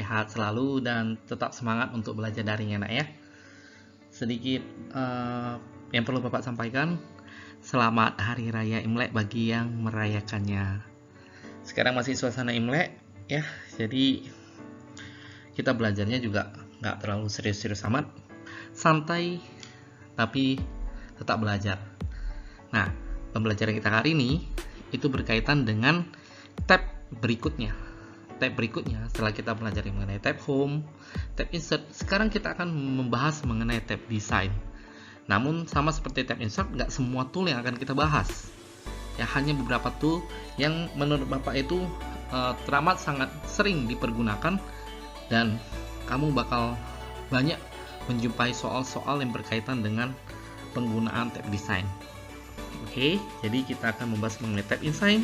sehat selalu dan tetap semangat untuk belajar daring anak ya. Sedikit yang perlu Bapak sampaikan, selamat Hari Raya Imlek bagi yang merayakannya. Sekarang masih suasana Imlek ya, jadi kita belajarnya juga nggak terlalu serius-serius amat, santai tapi tetap belajar. Nah, pembelajaran kita hari ini itu berkaitan dengan tab berikutnya. Tab berikutnya setelah kita belajar mengenai tab home, tab insert, sekarang kita akan membahas mengenai tab design. Namun sama seperti tab insert, nggak semua tool yang akan kita bahas. Ya, hanya beberapa tool yang menurut Bapak itu teramat sangat sering dipergunakan dan kamu bakal banyak menjumpai soal-soal yang berkaitan dengan penggunaan tab design. Oke, jadi kita akan membahas mengenai tab design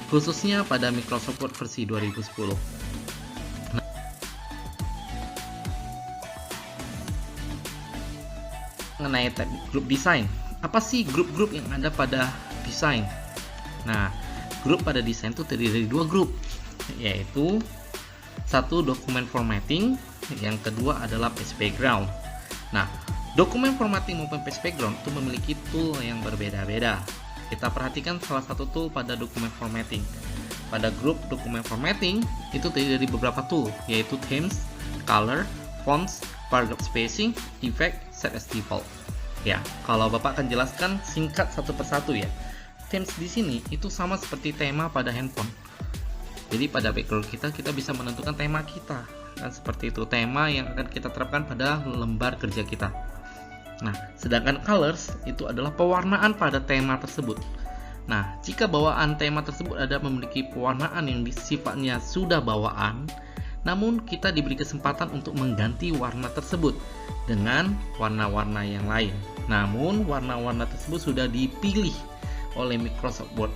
khususnya pada Microsoft Word versi 2010. Mengenai tab group design, apa sih grup-grup yang ada pada desain? Nah, grup pada desain itu terdiri dari dua grup, yaitu satu dokumen formatting, yang kedua adalah page background. Nah, dokumen formatting maupun page background itu memiliki tool yang berbeda-beda. Kita perhatikan salah satu tool pada dokumen formatting. Pada grup dokumen formatting itu terdiri dari beberapa tool, yaitu themes, color, fonts, paragraph spacing, effect, set as default. Ya, kalau Bapak akan jelaskan singkat satu persatu ya. Themes di sini itu sama seperti tema pada handphone. Jadi pada background kita bisa menentukan tema kita. Dan seperti itu tema yang akan kita terapkan pada lembar kerja kita. Nah, sedangkan colors itu adalah pewarnaan pada tema tersebut. Nah, jika bawaan tema tersebut ada memiliki pewarnaan yang sifatnya sudah bawaan, namun kita diberi kesempatan untuk mengganti warna tersebut dengan warna-warna yang lain. Namun, warna-warna tersebut sudah dipilih oleh Microsoft Word.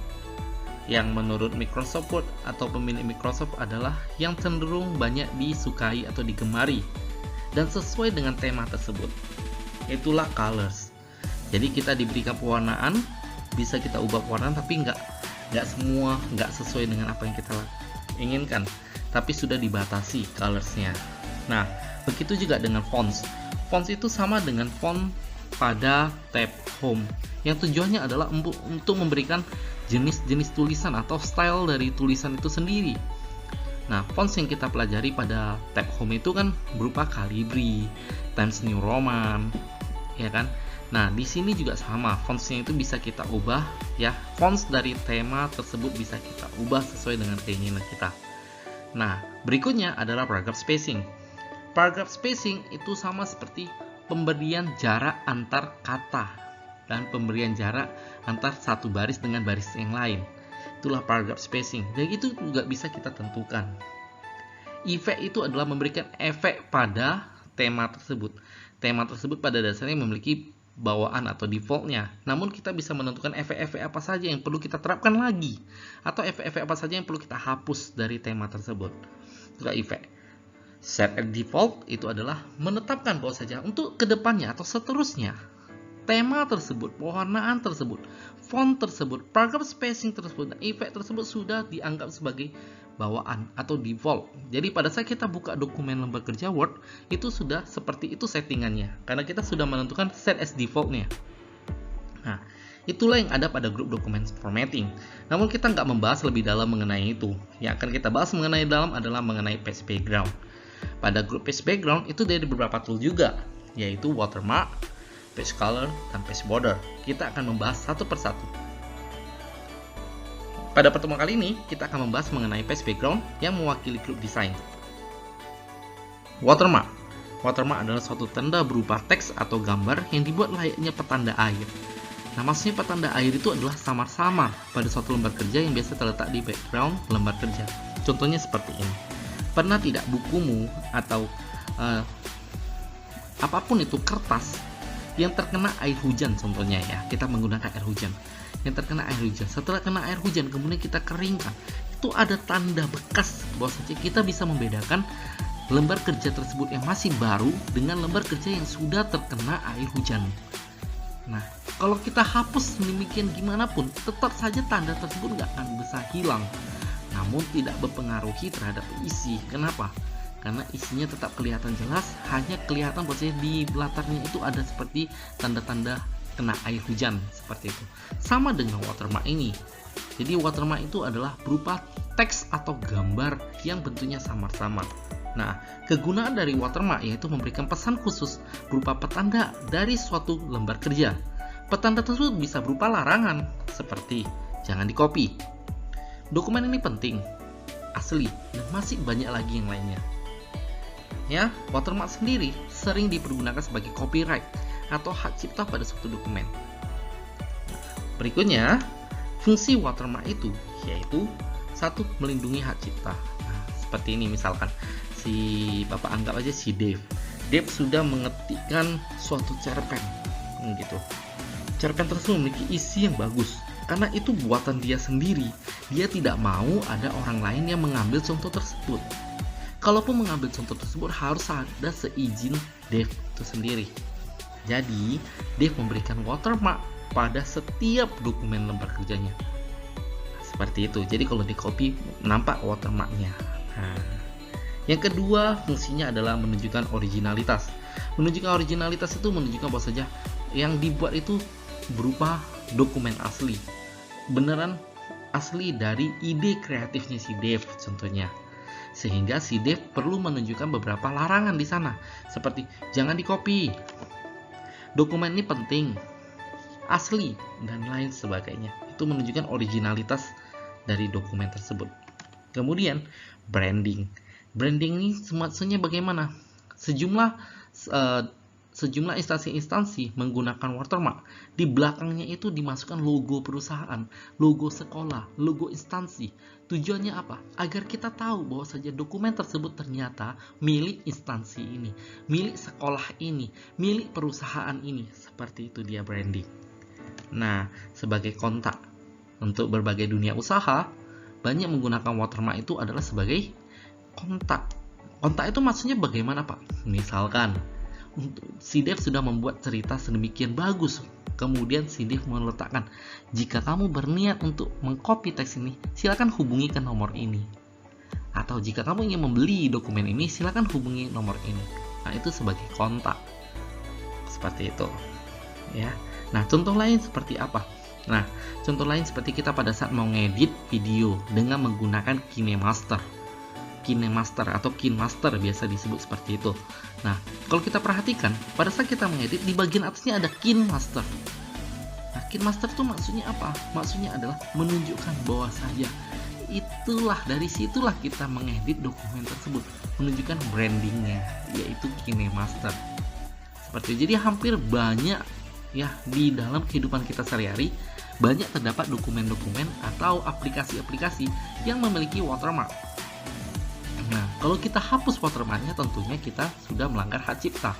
Yang menurut Microsoft Word atau pemilik Microsoft adalah yang cenderung banyak disukai atau digemari dan sesuai dengan tema tersebut. Itulah colors. Jadi kita diberikan pewarnaan, bisa kita ubah pewarnaan, tapi nggak semua nggak sesuai dengan apa yang kita inginkan, tapi sudah dibatasi colorsnya. Nah, begitu juga dengan fonts. Fonts itu sama dengan font pada tab home, yang tujuannya adalah untuk memberikan jenis-jenis tulisan atau style dari tulisan itu sendiri. Nah, fonts yang kita pelajari pada tab home itu kan berupa Calibri, Times New Roman, ya kan? Nah, di sini juga sama, fontsnya itu bisa kita ubah ya. Fonts dari tema tersebut bisa kita ubah sesuai dengan keinginan kita. Nah, berikutnya adalah paragraph spacing. Paragraph spacing itu sama seperti pemberian jarak antar kata dan pemberian jarak antar satu baris dengan baris yang lain. Itulah paragraph spacing. Dan itu juga bisa kita tentukan. Effect itu adalah memberikan efek pada tema tersebut. Tema tersebut pada dasarnya memiliki bawaan atau defaultnya. Namun kita bisa menentukan efek-efek apa saja yang perlu kita terapkan lagi, atau efek-efek apa saja yang perlu kita hapus dari tema tersebut. Itulah effect. Set as default itu adalah menetapkan bahwa saja untuk kedepannya atau seterusnya tema tersebut, pewarnaan tersebut, font tersebut, paragraph spacing tersebut, dan efek tersebut sudah dianggap sebagai bawaan atau default. Jadi pada saat kita buka dokumen lembar kerja Word, itu sudah seperti itu settingannya, karena kita sudah menentukan set as defaultnya. Nah, itulah yang ada pada grup dokumen formatting. Namun kita nggak membahas lebih dalam mengenai itu. Yang akan kita bahas mengenai dalam adalah mengenai page background. Pada grup page background itu dari beberapa tool juga, yaitu watermark, page color, dan page border. Kita akan membahas satu persatu. Pada pertemuan kali ini, kita akan membahas mengenai page background yang mewakili grup desain. Watermark. Watermark adalah suatu tanda berupa teks atau gambar yang dibuat layaknya petanda air. Nah, maksudnya petanda air itu adalah samar-samar pada suatu lembar kerja yang biasa terletak di background lembar kerja. Contohnya seperti ini. Pernah tidak bukumu atau apapun itu kertas yang terkena air hujan, contohnya ya, kita menggunakan air hujan yang terkena air hujan, setelah kena air hujan kemudian kita keringkan, itu ada tanda bekas bahwa saja kita bisa membedakan lembar kerja tersebut yang masih baru dengan lembar kerja yang sudah terkena air hujan. Nah, kalau kita hapus demikian gimana pun, tetap saja tanda tersebut nggak akan bisa hilang, namun tidak berpengaruhi terhadap isi. Kenapa? karena isinya tetap kelihatan jelas, hanya kelihatan bahwasanya di latarnya itu ada seperti tanda-tanda kena air hujan seperti itu. Sama dengan watermark ini. Jadi watermark itu adalah berupa teks atau gambar yang bentuknya samar-samar. Nah, kegunaan dari watermark yaitu memberikan pesan khusus berupa petanda dari suatu lembar kerja. Petanda tersebut bisa berupa larangan seperti jangan dikopi. Dokumen ini penting, asli, dan masih banyak lagi yang lainnya. Ya, watermark sendiri sering dipergunakan sebagai copyright atau hak cipta pada suatu dokumen. Berikutnya, fungsi watermark itu yaitu satu, melindungi hak cipta. Nah, seperti ini misalkan si Bapak anggap aja si Dave sudah mengetikkan suatu cerpen gitu. Cerpen tersebut memiliki isi yang bagus karena itu buatan dia sendiri. Dia tidak mau ada orang lain yang mengambil contoh tersebut. Kalaupun mengambil contoh tersebut harus ada seizin Dave itu sendiri. Jadi, Dave memberikan watermark pada setiap dokumen lembar kerjanya. Seperti itu. Jadi kalau di copy nampak watermarknya. Nah, yang kedua fungsinya adalah menunjukkan originalitas. Menunjukkan originalitas itu menunjukkan bahwa saja yang dibuat itu berupa dokumen asli. Beneran asli dari ide kreatifnya si Dave contohnya. Sehingga si Dave perlu menunjukkan beberapa larangan di sana, seperti jangan dikopi, dokumen ini penting, asli, dan lain sebagainya. Itu menunjukkan originalitas dari dokumen tersebut. Kemudian branding. Branding ini maksudnya bagaimana? Sejumlah instansi-instansi menggunakan watermark. Di belakangnya itu dimasukkan logo perusahaan, logo sekolah, logo instansi. Tujuannya apa? Agar kita tahu bahwa saja dokumen tersebut ternyata milik instansi ini, milik sekolah ini, milik perusahaan ini. Seperti itu dia branding. Nah, sebagai kontak untuk berbagai dunia usaha, banyak menggunakan watermark itu adalah sebagai kontak. Kontak itu maksudnya bagaimana, Pak? Misalkan si Dave sudah membuat cerita sedemikian bagus, kemudian si Dave meletakkan, jika kamu berniat untuk mengcopy teks ini, silakan hubungi ke nomor ini. Atau jika kamu ingin membeli dokumen ini, silakan hubungi nomor ini. Nah, itu sebagai kontak. Seperti itu. Ya. Nah, contoh lain seperti apa? Nah, contoh lain seperti kita pada saat mau ngedit video dengan menggunakan KineMaster atau KineMaster biasa disebut seperti itu. Nah, kalau kita perhatikan, pada saat kita mengedit di bagian atasnya ada KineMaster. Nah, KineMaster itu maksudnya apa? Maksudnya adalah menunjukkan bahwa saja dari situlah kita mengedit dokumen tersebut, menunjukkan brandingnya, yaitu KineMaster. Seperti itu. Jadi hampir banyak ya di dalam kehidupan kita sehari-hari banyak terdapat dokumen-dokumen atau aplikasi-aplikasi yang memiliki watermark. Nah, kalau kita hapus watermarknya tentunya kita sudah melanggar hak cipta.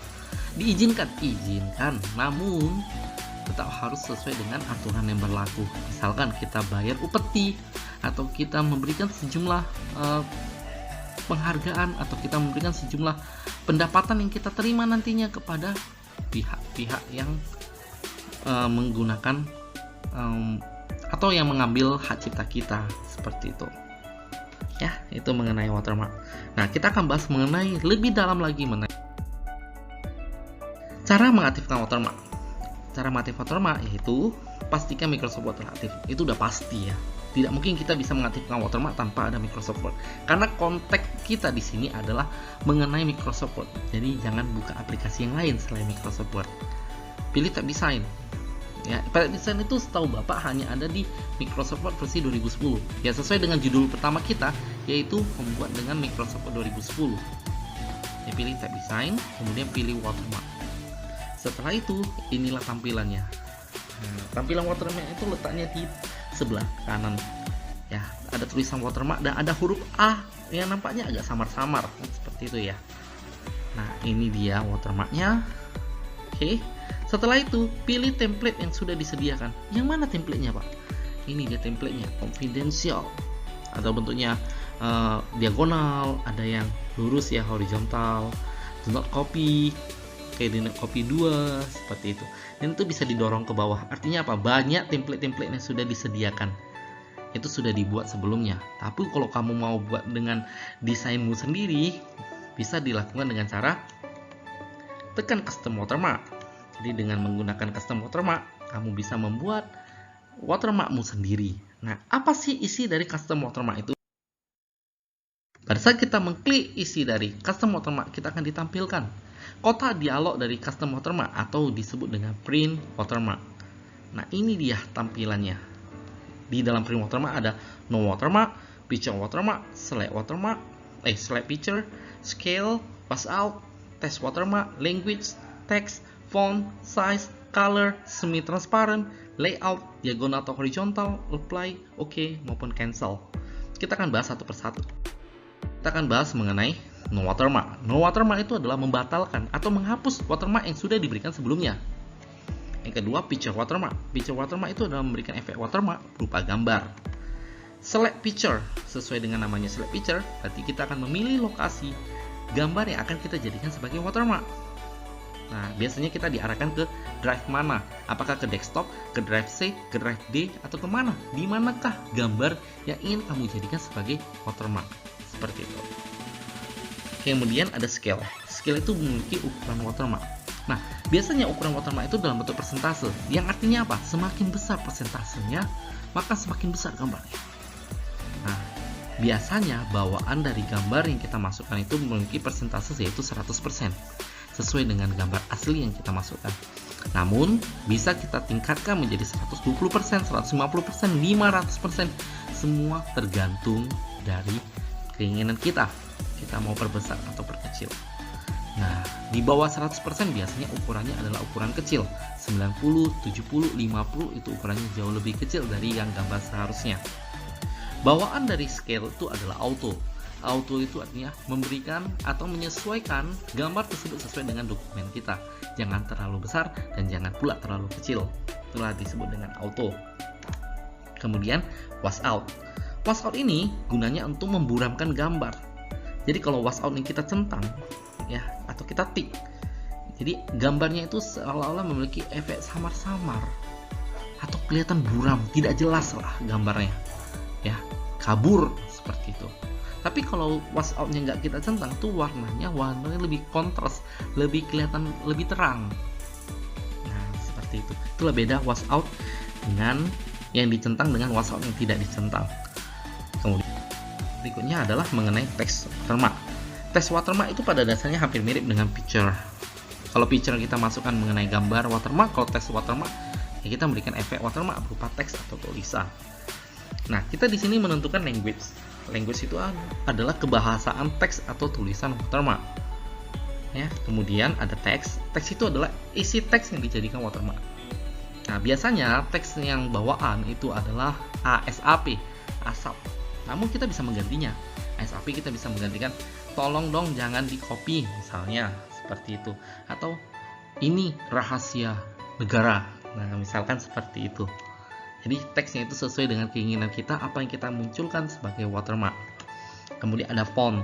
Diizinkan, namun tetap harus sesuai dengan aturan yang berlaku. Misalkan kita bayar upeti atau kita memberikan sejumlah penghargaan atau kita memberikan sejumlah pendapatan yang kita terima nantinya kepada pihak-pihak yang menggunakan atau yang mengambil hak cipta kita, seperti itu. Ya, itu mengenai watermark. Nah, kita akan bahas mengenai lebih dalam lagi mengenai cara mengaktifkan watermark. Cara mengaktifkan watermark yaitu pastikan Microsoft Word teraktif. Itu udah pasti ya. Tidak mungkin kita bisa mengaktifkan watermark tanpa ada Microsoft Word. Karena konteks kita di sini adalah mengenai Microsoft Word. Jadi jangan buka aplikasi yang lain selain Microsoft Word. Pilih tab desain. Ya, tab desain itu setahu Bapak hanya ada di Microsoft Word versi 2010. Ya, sesuai dengan judul pertama kita, yaitu membuat dengan Microsoft Word 2010. Ya, pilih tab desain, kemudian pilih watermark. Setelah itu, inilah tampilannya. Nah, tampilan watermark itu letaknya di sebelah kanan. Ya, ada tulisan watermark dan ada huruf A yang nampaknya agak samar-samar, seperti itu ya. Nah, ini dia watermarknya. Oke. Setelah itu, pilih template yang sudah disediakan. Yang mana templatenya, Pak? Ini dia templatenya, confidential. Atau bentuknya diagonal, ada yang lurus ya, horizontal, do not copy, kayak do not copy 2, seperti itu. Dan itu bisa didorong ke bawah. Artinya apa? Banyak template-template yang sudah disediakan. Itu sudah dibuat sebelumnya. Tapi kalau kamu mau buat dengan desainmu sendiri, bisa dilakukan dengan cara tekan custom watermark. Jadi dengan menggunakan custom watermark, kamu bisa membuat watermarkmu sendiri. Nah, apa sih isi dari custom watermark itu? Pada saat kita mengklik isi dari custom watermark, kita akan ditampilkan kotak dialog dari custom watermark atau disebut dengan print watermark. Nah, ini dia tampilannya. Di dalam print watermark ada no watermark, picture watermark, select watermark, select picture, scale, pass out, text watermark, language, text, font, size, color, semi transparent, layout, diagonal atau horizontal, apply, OK maupun cancel. Kita akan bahas satu persatu. Kita akan bahas mengenai no watermark. No watermark itu adalah membatalkan atau menghapus watermark yang sudah diberikan sebelumnya. Yang kedua, picture watermark. Picture watermark itu adalah memberikan efek watermark berupa gambar. Select picture, sesuai dengan namanya select picture, berarti kita akan memilih lokasi gambar yang akan kita jadikan sebagai watermark. Nah, biasanya kita diarahkan ke drive mana? Apakah ke desktop, ke drive C, ke drive D, atau kemana? Di manakah gambar yang ingin kamu jadikan sebagai watermark? Seperti itu. Kemudian ada scale. Scale itu memiliki ukuran watermark. Nah, biasanya ukuran watermark itu dalam bentuk persentase. Yang artinya apa? Semakin besar persentasenya, maka semakin besar gambarnya. Nah, biasanya bawaan dari gambar yang kita masukkan itu memiliki persentase yaitu 100%. Sesuai dengan gambar asli yang kita masukkan. Namun, bisa kita tingkatkan menjadi 120%, 150%, 500%. Semua tergantung dari keinginan kita mau perbesar atau perkecil. Nah, di bawah 100% biasanya ukurannya adalah ukuran kecil. 90, 70, 50 itu ukurannya jauh lebih kecil dari yang gambar seharusnya. Bawaan dari scale itu adalah auto. Auto itu artinya memberikan atau menyesuaikan gambar tersebut sesuai dengan dokumen kita. Jangan terlalu besar dan jangan pula terlalu kecil. Itulah disebut dengan auto. Kemudian wash out. Wash out ini gunanya untuk memburamkan gambar. Jadi kalau wash out ini kita centang ya atau kita tik, jadi gambarnya itu seolah-olah memiliki efek samar-samar atau kelihatan buram, tidak jelas lah gambarnya ya, kabur seperti itu. Tapi kalau wash outnya nggak kita centang tuh warnanya lebih kontras, lebih kelihatan lebih terang. Nah, seperti itu. Itulah beda wash out dengan yang dicentang dengan wash out yang tidak dicentang. Kemudian berikutnya adalah mengenai text watermark. Text watermark itu pada dasarnya hampir mirip dengan picture. Kalau picture kita masukkan mengenai gambar watermark, kalau text watermark ya kita memberikan efek watermark berupa teks atau tulisan. Nah, kita di sini menentukan language. Language itu adalah kebahasaan teks atau tulisan watermark. Ya, kemudian ada teks. Teks itu adalah isi teks yang dijadikan watermark. Nah, biasanya teks yang bawaan itu adalah ASAP, ASAP. Namun kita bisa menggantinya. ASAP kita bisa menggantikan tolong dong jangan di copy misalnya seperti itu, atau ini rahasia negara. Nah, misalkan seperti itu. Jadi teksnya itu sesuai dengan keinginan kita, apa yang kita munculkan sebagai watermark. Kemudian ada font.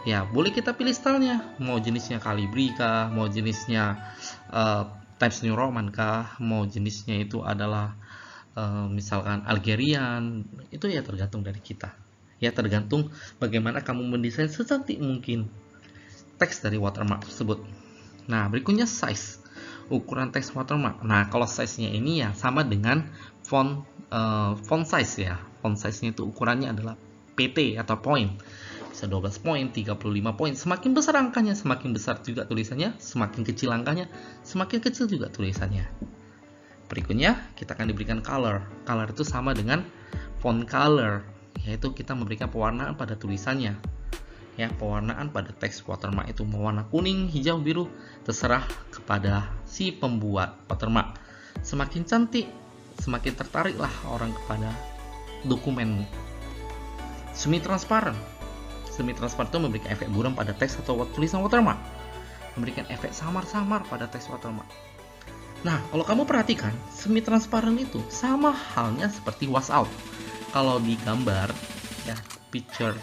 Ya, boleh kita pilih stylenya, mau jenisnya Calibri kah, mau jenisnya Times New Roman kah, mau jenisnya itu adalah misalkan Algerian. Itu ya tergantung dari kita. Ya, tergantung bagaimana kamu mendesain secantik mungkin teks dari watermark tersebut. Nah, berikutnya size, ukuran teks watermark. Nah, kalau size-nya ini ya sama dengan font size ya. Font size-nya itu ukurannya adalah PT atau point. Bisa 12 poin, 35 poin. Semakin besar angkanya, semakin besar juga tulisannya. Semakin kecil angkanya, semakin kecil juga tulisannya. Berikutnya, kita akan diberikan color. Color itu sama dengan font color, yaitu kita memberikan pewarnaan pada tulisannya. Ya, pewarnaan pada teks watermark itu mau warna kuning, hijau, biru, terserah kepada si pembuat watermark. Semakin cantik, semakin tertariklah orang kepada dokumenmu. Semi transparan. Semi transparan itu memberikan efek buram pada teks atau tulisan watermark. Memberikan efek samar-samar pada teks watermark. Nah, kalau kamu perhatikan, semi transparan itu sama halnya seperti wash out. Kalau di gambar ya, picture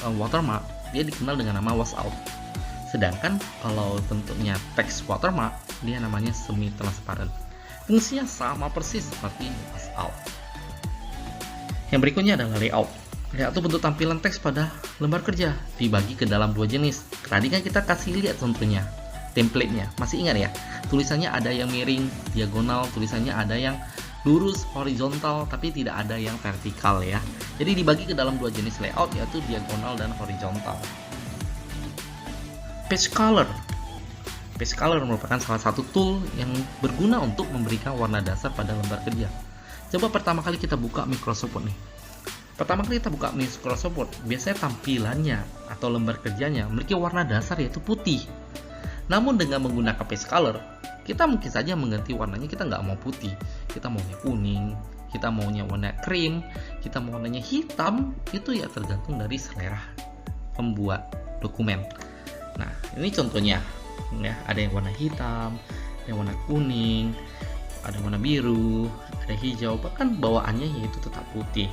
watermark, dia dikenal dengan nama wash out. Sedangkan kalau bentuknya teks watermark, dia namanya semi transparan. Fungsinya sama persis seperti wash out. Yang berikutnya adalah layout. Ya, atau bentuk tampilan teks pada lembar kerja dibagi ke dalam dua jenis. Tadi kan kita kasih lihat contohnya, template-nya. Masih ingat ya? Tulisannya ada yang miring, diagonal, tulisannya ada yang lurus, horizontal, tapi tidak ada yang vertikal ya. Jadi dibagi ke dalam dua jenis layout, yaitu diagonal dan horizontal. Page color. Page color merupakan salah satu tool yang berguna untuk memberikan warna dasar pada lembar kerja. Coba pertama kali kita buka Microsoft Word nih. Pertama kali kita buka Microsoft Word, biasanya tampilannya atau lembar kerjanya memiliki warna dasar yaitu putih. Namun dengan menggunakan page color, kita mungkin saja mengganti warnanya. Kita nggak mau putih, kita maunya kuning, kita maunya warna krim, kita mau warnanya hitam. Itu ya tergantung dari selera pembuat dokumen. Nah, ini contohnya ya, ada yang warna hitam, ada yang warna kuning, ada yang warna biru, ada hijau, bahkan bawaannya yaitu tetap putih.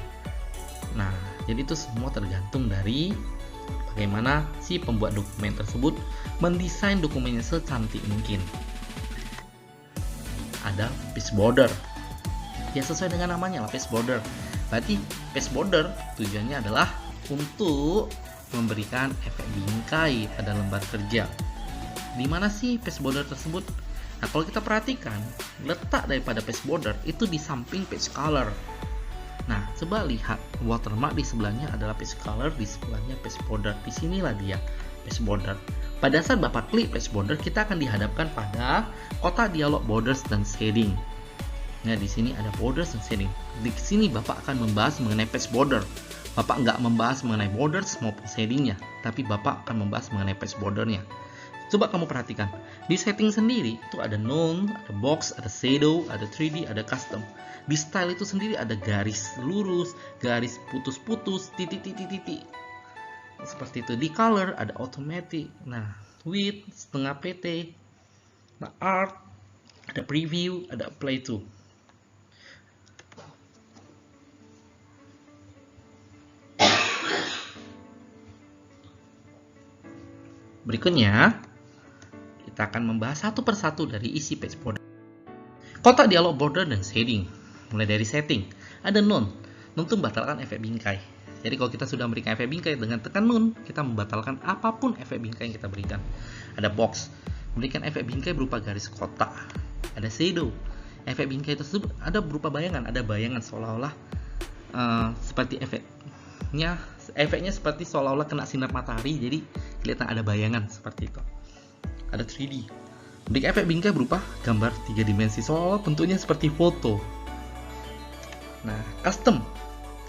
Nah, jadi itu semua tergantung dari bagaimana si pembuat dokumen tersebut mendesain dokumennya secantik mungkin. Ada page border. Ya, sesuai dengan namanya lah, page border. Berarti page border tujuannya adalah untuk memberikan efek bingkai pada lembar kerja. Di mana sih page border tersebut? Nah, kalau kita perhatikan, letak daripada page border itu di samping page color. Nah, coba lihat watermark di sebelahnya adalah page color, di sebelahnya page border. Di sinilah dia page border. Pada saat Bapak klik page border, kita akan dihadapkan pada kotak dialog borders dan shading. Nah, di sini ada borders dan shading. Di sini Bapak akan membahas mengenai page border. Bapak nggak membahas mengenai borders maupun shadingnya, tapi Bapak akan membahas mengenai page bordernya. Coba kamu perhatikan, di setting sendiri itu ada none, ada box, ada shadow, ada 3D, ada custom. Di style itu sendiri ada garis lurus, garis putus-putus, titik-titik-titik. Seperti itu. Di color ada automatic. Nah, width, setengah PT. Nah, art, ada preview, ada apply to. Berikutnya, kita akan membahas satu persatu dari isi page border. Kotak dialog border dan shading. Mulai dari setting, ada none. None itu membatalkan efek bingkai. Jadi kalau kita sudah memberikan efek bingkai dengan tekan none, kita membatalkan apapun efek bingkai yang kita berikan. Ada box, memberikan efek bingkai berupa garis kotak. Ada shadow, efek bingkai tersebut ada berupa bayangan. Ada bayangan seolah-olah seperti efeknya seperti seolah-olah kena sinar matahari. Jadi kelihatan ada bayangan seperti itu. Ada 3D, memberikan efek bingkai berupa gambar 3 dimensi seolah bentuknya seperti foto. Nah, custom,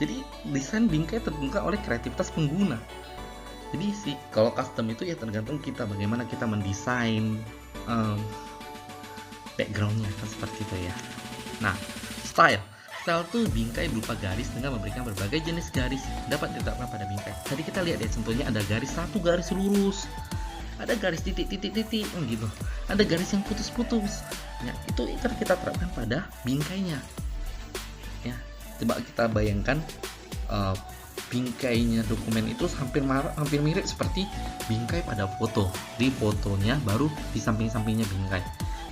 jadi desain bingkai terbuka oleh kreativitas pengguna. Jadi sih kalau custom itu ya tergantung kita bagaimana kita mendesain backgroundnya kan seperti itu ya. Nah, style tuh bingkai berupa garis dengan memberikan berbagai jenis garis dapat ditetapkan pada bingkai. Tadi kita lihat ya contohnya ada garis satu garis lurus, ada garis titik-titik-titik gitu, ada garis yang putus-putus. Ya, itu kita terapkan pada bingkainya. Ya, coba kita bayangkan bingkainya dokumen itu hampir mirip seperti bingkai pada foto. Di fotonya baru di samping-sampingnya bingkai.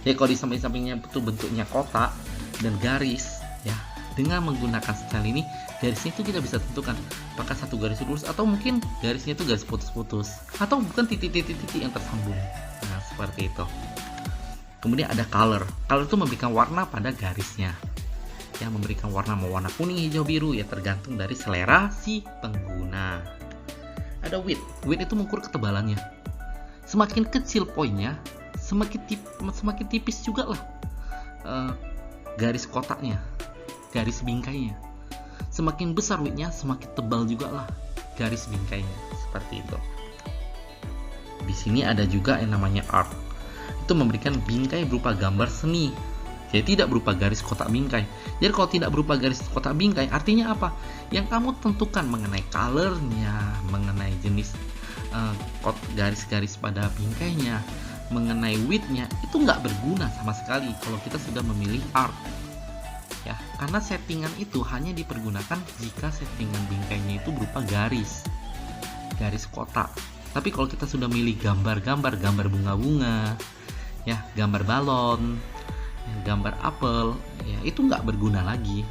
Jadi kalau di samping-sampingnya itu bentuknya kotak dan garis, ya. Dengan menggunakan style ini, garisnya itu kita bisa tentukan apakah satu garis lurus atau mungkin garisnya itu garis putus-putus atau bukan titik-titik yang tersambung. Nah, seperti itu. Kemudian ada color. Color itu memberikan warna pada garisnya. Yang memberikan warna mau warna kuning, hijau, biru ya tergantung dari selera si pengguna. Ada width. Width itu mengukur ketebalannya. Semakin kecil poinnya, semakin tipis juga lah garis kotaknya, garis bingkainya. Semakin besar widthnya, semakin tebal juga lah garis bingkainya. Seperti itu. Di sini ada juga yang namanya art. Itu memberikan bingkai berupa gambar seni. Jadi tidak berupa garis kotak bingkai. Jadi kalau tidak berupa garis kotak bingkai, artinya apa? Yang kamu tentukan mengenai colornya, mengenai jenis garis-garis pada bingkainya, mengenai widthnya, itu nggak berguna sama sekali kalau kita sudah memilih art. Ya, karena settingan itu hanya dipergunakan jika settingan bingkainya itu berupa garis kotak. Tapi kalau kita sudah milih gambar bunga-bunga, ya, gambar balon, gambar apel, ya itu nggak berguna lagi.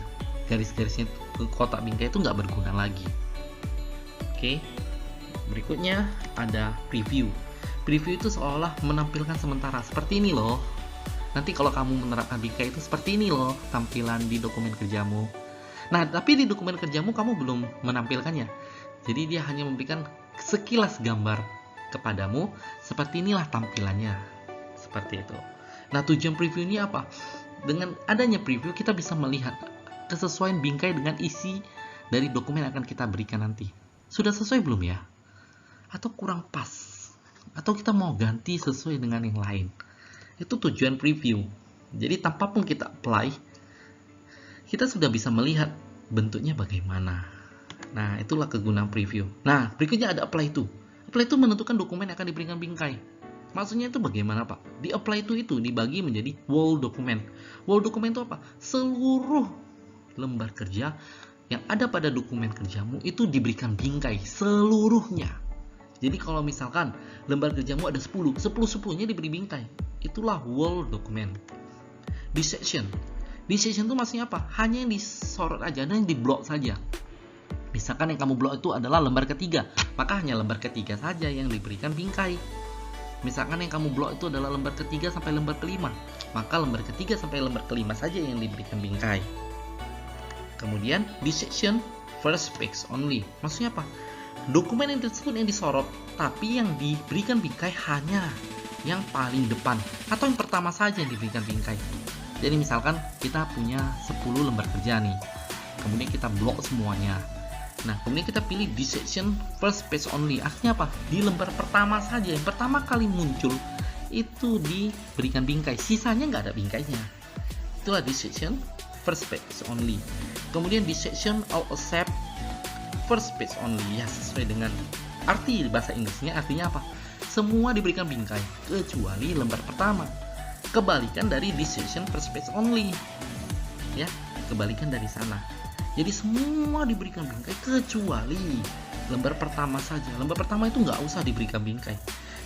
Garis-garisnya kotak bingkai itu nggak berguna lagi. Oke. Berikutnya ada preview. Preview itu seolah menampilkan sementara. Seperti ini loh. Nanti kalau kamu menerapkan bingkai itu seperti ini loh tampilan di dokumen kerjamu. Nah, tapi di dokumen kerjamu kamu belum menampilkannya. Jadi dia hanya memberikan sekilas gambar kepadamu. Seperti inilah tampilannya. Seperti itu. Nah, tujuan preview ini apa? Dengan adanya preview kita bisa melihat kesesuaian bingkai dengan isi dari dokumen yang akan kita berikan nanti. Sudah sesuai belum ya? Atau kurang pas? Atau kita mau ganti sesuai dengan yang lain? Itu tujuan preview. Jadi tanpa pun kita apply, kita sudah bisa melihat bentuknya bagaimana. Nah, itulah kegunaan preview. Nah, berikutnya ada apply to. Apply to menentukan dokumen yang akan diberikan bingkai. Maksudnya itu bagaimana, Pak? Di apply to itu dibagi menjadi whole dokumen. Whole dokumen itu apa? Seluruh lembar kerja yang ada pada dokumen kerjamu itu diberikan bingkai seluruhnya. Jadi kalau misalkan lembar kerjamu ada 10-10-nya diberi bingkai. Itulah whole dokumen. Dissection. Dissection itu maksudnya apa? Hanya yang disorot aja, dan yang diblok saja. Misalkan yang kamu blok itu adalah lembar ketiga, maka hanya lembar ketiga saja yang diberikan bingkai. Misalkan yang kamu blok itu adalah lembar ketiga sampai lembar kelima, maka lembar ketiga sampai lembar kelima saja yang diberikan bingkai. Kemudian dissection first page only. Maksudnya apa? Dokumen yang tersebut yang disorot, tapi yang diberikan bingkai hanya yang paling depan atau yang pertama saja yang diberikan bingkai. Jadi misalkan kita punya 10 lembar kerja nih, kemudian kita blok semuanya. Nah, kemudian kita pilih dissection first page only. Artinya apa? Di lembar pertama saja, yang pertama kali muncul itu diberikan bingkai, sisanya nggak ada bingkainya. Itulah dissection first page only. Kemudian dissection all except first page only, ya sesuai dengan arti bahasa Inggrisnya. Artinya apa? Semua diberikan bingkai kecuali lembar pertama. Kebalikan dari dissection first page only, ya, kebalikan dari sana. Jadi semua diberikan bingkai kecuali lembar pertama saja. Lembar pertama itu nggak usah diberikan bingkai.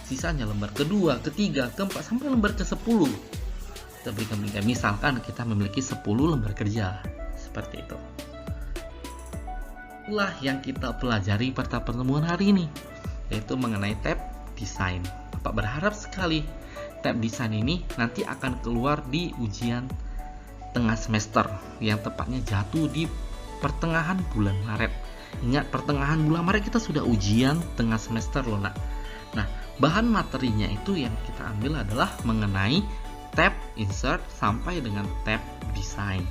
Sisanya lembar kedua, ketiga, keempat sampai lembar ke-10 kita berikan bingkai. Misalkan kita memiliki 10 lembar kerja seperti itu. Itulah yang kita pelajari pada pertemuan hari ini, yaitu mengenai tab desain. Bapak berharap sekali tab desain ini nanti akan keluar di ujian tengah semester yang tepatnya jatuh di pertengahan bulan Maret. Ingat, pertengahan bulan Maret kita sudah ujian tengah semester loh, nak. Nah, bahan materinya itu yang kita ambil adalah mengenai tab insert sampai dengan tab desain.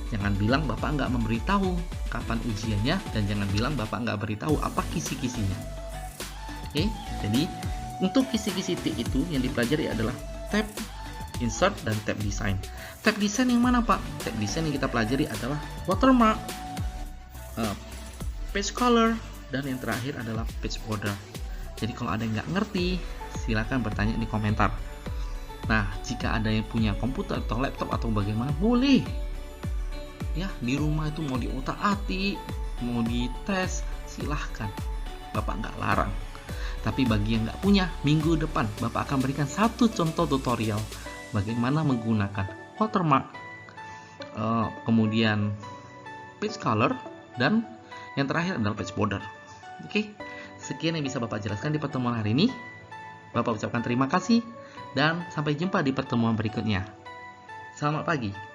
Jangan bilang Bapak nggak memberitahu kapan ujiannya, dan jangan bilang Bapak nggak beritahu apa kisi-kisinya. Oke, jadi untuk kisi-kisi T itu yang dipelajari adalah tab insert dan tab design. Tab design yang mana, Pak? Tab design yang kita pelajari adalah watermark, page color, dan yang terakhir adalah page border. Jadi kalau ada yang nggak ngerti, silakan bertanya di komentar. Nah, jika ada yang punya komputer atau laptop atau bagaimana, boleh ya di rumah itu mau diotak-atik, mau dites, silahkan. Bapak nggak larang. Tapi bagi yang nggak punya, minggu depan Bapak akan berikan satu contoh tutorial bagaimana menggunakan watermark, kemudian page color, dan yang terakhir adalah page border. Oke, sekian yang bisa Bapak jelaskan di pertemuan hari ini. Bapak ucapkan terima kasih dan sampai jumpa di pertemuan berikutnya. Selamat pagi.